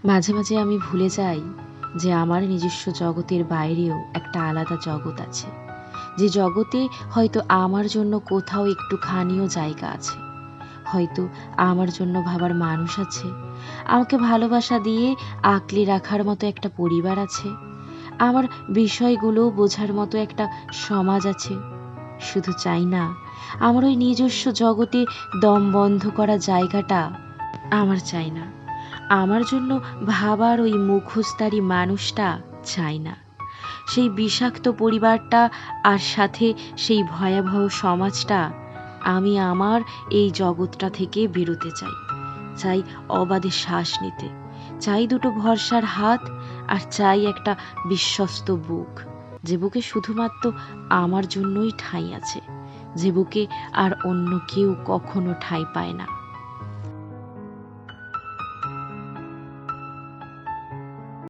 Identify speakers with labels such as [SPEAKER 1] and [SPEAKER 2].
[SPEAKER 1] মাঝে মাঝে আমি ভুলে যাই যে আমার নিজস্ব জগতের বাইরেও একটা আলাদা জগৎ আছে, যে জগতে হয়তো আমার জন্য কোথাও একটুখানিও জায়গা আছে, হয়তো আমার জন্য ভাবার মানুষ আছে, আমাকে ভালোবাসা দিয়ে আঁকলে রাখার মতো একটা পরিবার আছে, আমার বিষয়গুলো বোঝার মতো একটা সমাজ আছে। শুধু চাই না আমার ওই নিজস্ব জগতে দম বন্ধ করা জায়গাটা আমার চাই না, আমার জন্য ভাবার ওই মুখোশধারী মানুষটা চাই না, সেই বিষাক্ত পরিবারটা, আর সাথে সেই ভয়াবহ সমাজটা। আমি আমার এই জগৎটা থেকে বেরোতে চাই, চাই অবাধে শ্বাস নিতে, চাই দুটো ভরসার হাত, আর চাই একটা বিশ্বস্ত বুক, যে বুকে শুধুমাত্র আমার জন্যই ঠাঁই আছে, যে বুকে আর অন্য কেউ কখনো ঠাঁই পায় না।